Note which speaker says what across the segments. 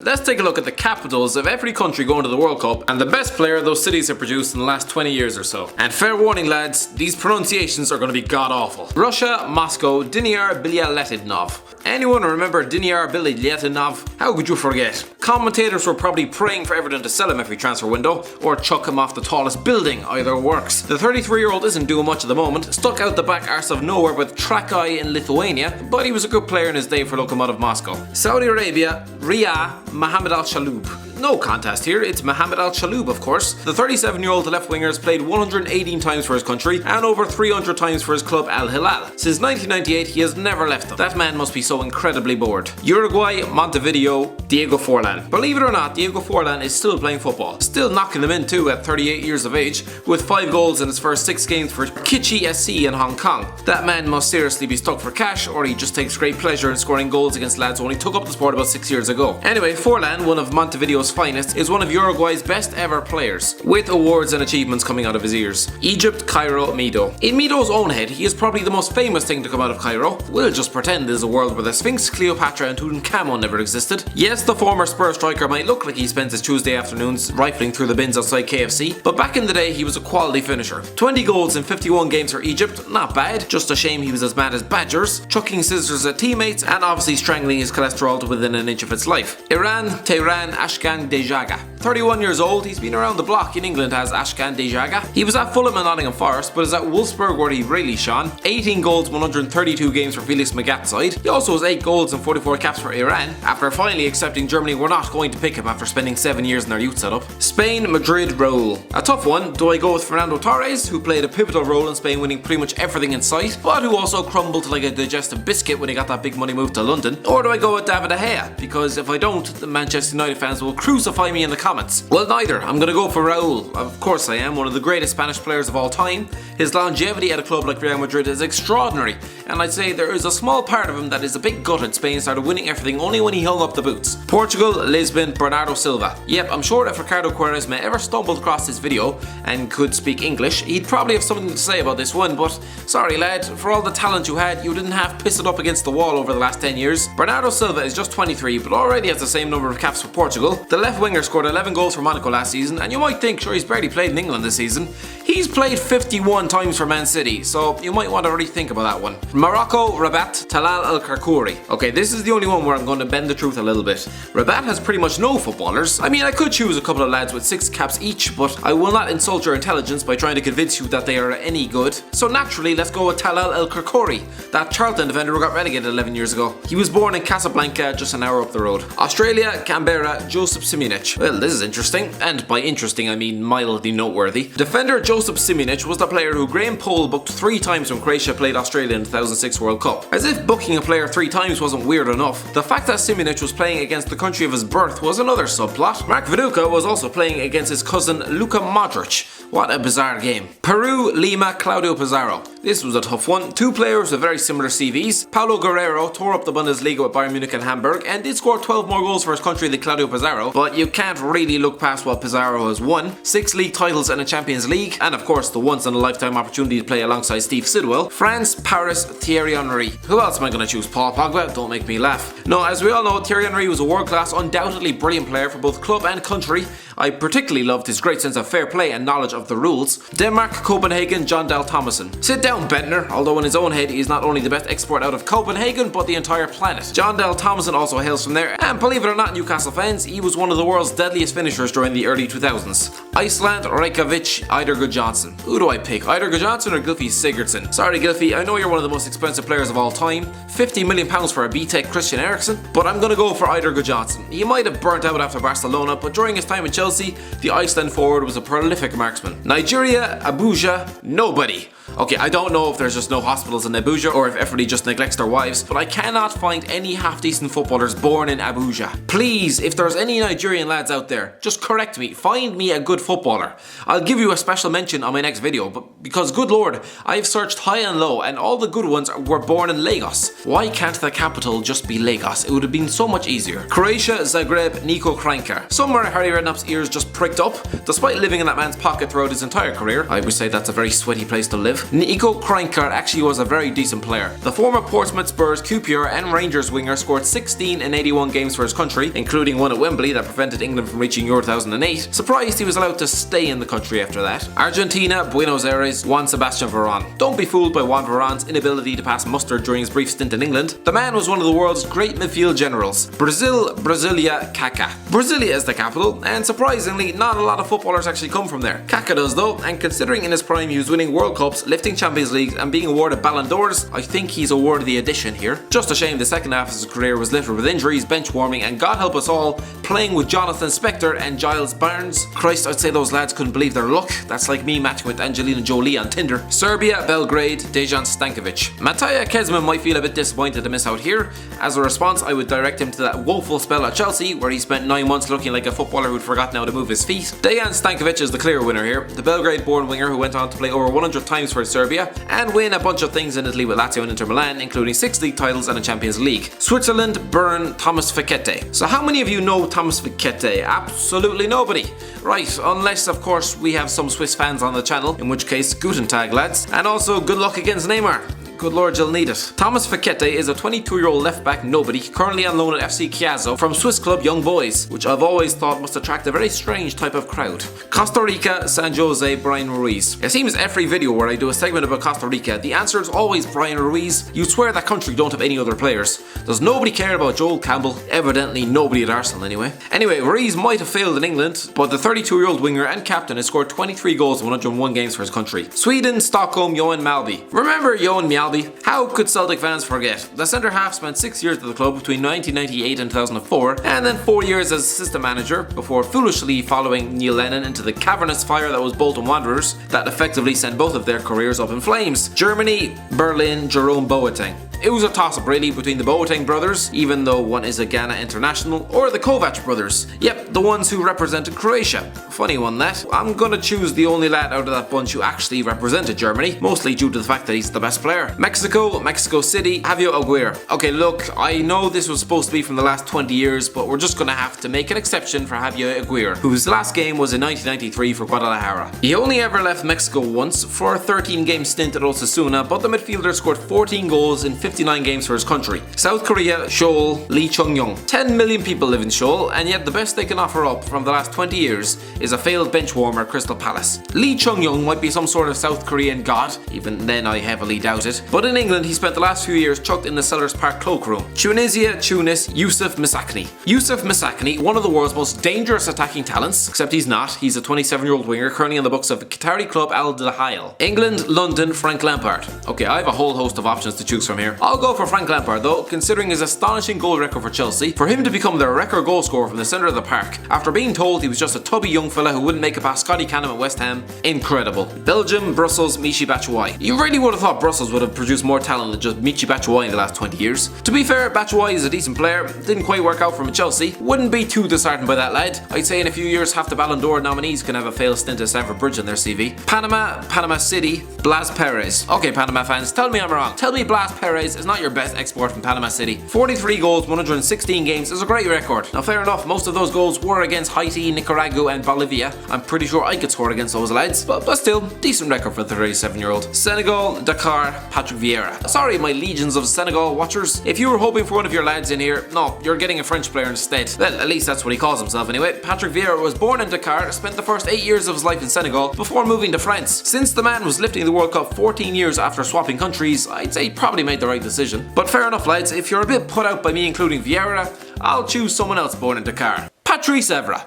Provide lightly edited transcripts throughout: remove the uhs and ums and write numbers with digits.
Speaker 1: Let's take a look at the capitals of every country going to the World Cup and the best player those cities have produced in the last 20 years or so. And fair warning lads, these pronunciations are going to be god awful. Russia, Moscow, DINIYAR, BILYALETDINOV. Anyone remember DINIYAR BILYALEDINOV? How could you forget? Commentators were probably praying for Everton to sell him every transfer window or chuck him off the tallest building, either works. The 33-year-old isn't doing much at the moment, stuck out the back arse of nowhere with Trakai in Lithuania, but he was a good player in his day for Lokomotiv Moscow. Saudi Arabia, Riyadh, MOHAMMAD AL-SHALHOUB. No contest here, it's MOHAMMAD AL-SHALHOUB of course. The 37-year-old left winger has played 118 times for his country and over 300 times for his club Al-Hilal. Since 1998 he has never left them. That man must be so incredibly bored. Uruguay, Montevideo, Diego Forlan. Believe it or not, Diego Forlan is still playing football. Still knocking them in too at 38 years of age, with 5 goals in his first 6 games for MICHY SC in Hong Kong. That man must seriously be stuck for cash, or he just takes great pleasure in scoring goals against lads who only took up the sport about 6 years ago. Anyway, Forlan, one of Montevideo's finest, is one of Uruguay's best ever players, with awards and achievements coming out of his ears. Egypt, Cairo, Mido. In Mido's own head, he is probably the most famous thing to come out of Cairo. We'll just pretend there's a world where the Sphinx, Cleopatra and Tutankhamun never existed. Yes, the former Spurs striker might look like he spends his Tuesday afternoons rifling through the bins outside KFC, but back in the day he was a quality finisher. 20 goals in 51 games for Egypt, not bad, just a shame he was as mad as Badgers, chucking scissors at teammates and obviously strangling his cholesterol to within an inch of its life. Iran, Tehran, ASHKAN, DEJAGAH. 31 years old, he's been around the block in England as ASHKAN DEJAGAH. He was at Fulham and Nottingham Forest, but is at Wolfsburg where he really shone. 18 goals, 132 games for Felix Magath's side. He also has 8 goals and 44 caps for Iran, after finally accepting Germany were not going to pick him after spending 7 years in their youth setup. Spain, Madrid, Raúl. A tough one. Do I go with Fernando Torres, who played a pivotal role in Spain winning pretty much everything in sight, but who also crumbled like a digestive biscuit when he got that big money move to London? Or do I go with David De Gea? Because if I don't, the Manchester United fans will crucify me in the comments. Well, neither. I'm gonna go for Raúl. Of course I am, one of the greatest Spanish players of all time. His longevity at a club like Real Madrid is extraordinary, and I'd say there is a small part of him that is a bit gutted Spain started winning everything only when he hung up the boots. Portugal, Lisbon, Bernardo Silva. Yep, I'm sure if Ricardo Quaresma ever stumbled across this video and could speak English, he'd probably have something to say about this one, but sorry lad, for all the talent you had, you didn't have pissed it up against the wall over the last 10 years. Bernardo Silva is just 23, but already has the same number of caps for Portugal. The left winger scored 11 goals for Monaco last season, and you might think, sure, he's barely played in England this season. He's played 51 times for Man City, so you might want to rethink about that one. Morocco, Rabat, Talal Al-Karkouri. Okay, this is the only one where I'm going to bend the truth a little bit. Rabat has pretty much no footballers. I mean, I could choose a couple of lads with 6 caps each, but I will not insult your intelligence by trying to convince you that they are any good. So naturally, let's go with Talal Al-Karkouri, that Charlton defender who got relegated 11 years ago. He was born in Casablanca, just an hour up the road. Australia, Canberra, Josip Simic. Well, this is interesting, and by interesting I mean mildly noteworthy. Defender Josip Simic was the player who Graham Poll booked 3 times when Croatia played Australia in the 2006 World Cup. As if booking a player 3 times wasn't weird enough, the fact that Simic was playing against the country of his birth was another subplot. Mark Viduka was also playing against his cousin Luka Modric. What a bizarre game. Peru, Lima, Claudio Pizarro. This was a tough one. 2 players with very similar CVs. Paulo Guerrero tore up the Bundesliga with Bayern Munich and Hamburg and did score 12 more goals for his country than Claudio Pizarro, but you can't really look past what Pizarro has won. 6 league titles and a Champions League, and of course the once-in-a-lifetime opportunity to play alongside Steve Sidwell. France, Paris, Thierry Henry. Who else am I going to choose? Paul Pogba? Don't make me laugh. No, as we all know, Thierry Henry was a world-class, undoubtedly brilliant player for both club and country. I particularly loved his great sense of fair play and knowledge of the rules. Denmark, Copenhagen, Jon Dahl Tomasson. Sit down, Bentner, although in his own head he is not only the best export out of Copenhagen, but the entire planet. Jon Dahl Tomasson also hails from there, and believe it or not, Newcastle fans, he was one of the world's deadliest finishers during the early 2000s. Iceland, Reykjavik, EIDUR Gudjohnsen. Who do I pick? EIDUR Gudjohnsen or Gylfi Sigurdsson? Sorry Gylfi, I know you're one of the most expensive players of all time, £50 million for a B-Tech Christian Eriksen, but I'm gonna go for EIDUR Gudjohnsen. He might have burnt out after Barcelona, but during his time in Chelsea, the Iceland forward was a prolific marksman. Nigeria, Abuja, nobody. Okay, I don't know if there's just no hospitals in Abuja or if everybody just neglects their wives, but I cannot find any half-decent footballers born in Abuja. Please, if there's any Nigerian lads out there, just correct me, find me a good footballer. I'll give you a special mention on my next video, but because good lord, I've searched high and low and all the good ones were born in Lagos. Why can't the capital just be Lagos? It would have been so much easier. Croatia, Zagreb, NIKO KRANJCAR. Somewhere Harry Redknapp's ears just pricked up. Despite living in that man's pocket throughout his entire career, I would say that's a very sweaty place to live. NIKO KRANJCAR actually was a very decent player. The former Portsmouth, Spurs, QPR and Rangers winger scored 16 in 81 games for his country, including one at Wembley that prevented England from reaching Euro 2008. Surprised he was allowed to stay in the country after that. Argentina, Buenos Aires, Juan Sebastian Veron. Don't be fooled by Juan Veron's inability to pass muster during his brief stint in England. The man was one of the world's great midfield generals. Brasilia, Kaká. Brasilia is the capital, and surprisingly, not a lot of footballers actually come from there. Kaká does though, and considering in his prime he was winning World Cups, lifting Champions Leagues and being awarded Ballon d'Ors, I think he's a worthy addition here. Just a shame the second half of his career was littered with injuries, bench warming, and God help us all, playing with Jonathan Spector and Giles Barnes. Christ, I'd say those lads couldn't believe their luck. That's like me matching with Angelina Jolie on Tinder. Serbia, Belgrade, DEJAN, Stankovic. Matija Kezman might feel a bit disappointed to miss out here. As a response, I would direct him to that woeful spell at Chelsea, where he spent 9 months looking like a footballer who'd forgotten how to move his feet. Dejan Stankovic is the clear winner here. The Belgrade-born winger who went on to play over 100 times for Serbia and win a bunch of things in Italy with Lazio and Inter Milan, including 6 league titles and a Champions League. Switzerland, Bern, Thomas Fekete. So how many of you know Thomas Fekete? Absolutely nobody. Right, unless of course we have some Swiss fans on the channel, in which case Guten Tag lads, and also good luck against Neymar. Good lord, you'll need it. Thomas Fekete is a 22-year-old left-back nobody, currently on loan at FC Chiasso from Swiss club Young Boys, which I've always thought must attract a very strange type of crowd. Costa Rica, San Jose, Bryan Ruiz. It seems every video where I do a segment about Costa Rica, the answer is always Bryan Ruiz. You'd swear that country don't have any other players. Does nobody care about Joel Campbell? Evidently nobody at Arsenal anyway. Anyway, Ruiz might have failed in England, but the 32-year-old winger and captain has scored 23 goals in 101 games for his country. Sweden, Stockholm, Johan Mjällby. Remember Johan Mjällby? How could Celtic fans forget? The centre half spent 6 years at the club between 1998 and 2004, and then 4 years as assistant manager before foolishly following Neil Lennon into the cavernous fire that was Bolton Wanderers that effectively sent both of their careers up in flames. Germany, Berlin, Jerome, Boateng. It was a toss-up really between the Boateng brothers, even though one is a Ghana international, or the Kovac brothers. Yep, the ones who represented Croatia. Funny one that. I'm gonna choose the only lad out of that bunch who actually represented Germany, mostly due to the fact that he's the best player. Mexico City, Javier Aguirre. Okay, look, I know this was supposed to be from the last 20 years, but we're just gonna have to make an exception for Javier Aguirre, whose last game was in 1993 for Guadalajara. He only ever left Mexico once for a 13-game stint at Osasuna, but the midfielder scored 14 goals in 59 games for his country. South Korea, Seoul, Lee Chung-yong. 10 million people live in Seoul, and yet the best they can offer up from the last 20 years is a failed bench warmer at Crystal Palace. Lee Chung-yong might be some sort of South Korean god, even then I heavily doubt it, but in England he spent the last few years chucked in the Sellers Park cloakroom. Tunisia, Tunis, Youssouf Msakni. Youssouf Msakni, one of the world's most dangerous attacking talents, except he's not. He's a 27-year-old winger currently on the books of Qatari club Al-DAHL. England, London, Frank Lampard. Okay, I have a whole host of options to choose from here. I'll go for Frank Lampard though, considering his astonishing goal record for Chelsea. For him to become their record goal scorer from the centre of the park, after being told he was just a tubby young fella who wouldn't make it past Scotty Canham at West Ham, incredible. Belgium, Brussels, Michy Batshuayi. You really would have thought Brussels would have produced more talent than just Michy Batshuayi in the last 20 years. To be fair, Batshuayi is a decent player, didn't quite work out for him at Chelsea. Wouldn't be too disheartened by that lad. I'd say in a few years half the Ballon d'Or nominees can have a failed stint at Stamford Bridge on their CV. Panama City, Blas Perez. Okay, Panama fans, tell me I'm wrong. Tell me Blas Perez is not your best export from Panama City. 43 goals, 116 games is a great record. Now fair enough, most of those goals were against Haiti, Nicaragua and Bolivia. I'm pretty sure I could score against those lads, but still, decent record for the 37-year-old. Senegal, Dakar, Patrick Vieira. Sorry my legions of Senegal watchers, if you were hoping for one of your lads in here, no, you're getting a French player instead. Well, at least that's what he calls himself anyway. Patrick Vieira was born in Dakar, spent the first 8 years of his life in Senegal before moving to France. Since the man was lifting the World Cup 14 years after swapping countries, I'd say he probably made the right decision. But fair enough lads, if you're a bit put out by me including Vieira, I'll choose someone else born in Dakar. Patrice Evra.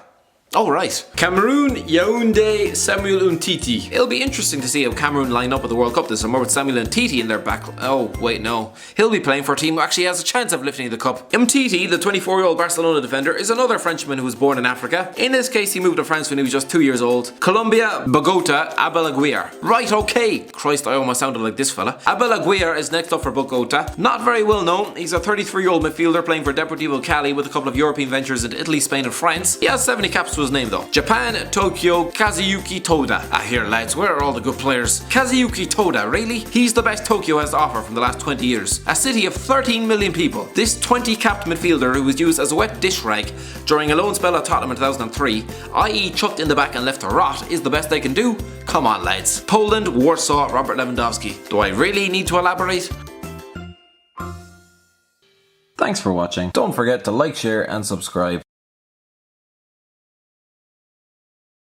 Speaker 1: Alright. Cameroon, Yaoundé, Samuel Umtiti. It'll be interesting to see how Cameroon line up at the World Cup this summer with Samuel Umtiti in their back. Oh, wait, no. He'll be playing for a team who actually has a chance of lifting the cup. Umtiti, the 24-year-old Barcelona defender, is another Frenchman who was born in Africa. In this case, he moved to France when he was just 2 years old. Colombia, Bogota, Abel Aguirre. Right, okay. Christ, I almost sounded like this fella. Abel Aguirre is next up for Bogota. Not very well known. He's a 33-year-old midfielder playing for Deportivo Cali with a couple of European ventures in Italy, Spain and France. He has 70 caps his name though. Japan, Tokyo, Kazuyuki Toda. Ah, here lads, where are all the good players? Kazuyuki Toda, really? He's the best Tokyo has to offer from the last 20 years. A city of 13 million people. This 20-capped midfielder who was used as a wet dish rag during a loan spell at Tottenham in 2003, i.e. chucked in the back and left to rot, is the best they can do? Come on lads. Poland, Warsaw, Robert Lewandowski. Do I really need to elaborate? Thanks for watching. Don't forget to like, share and subscribe.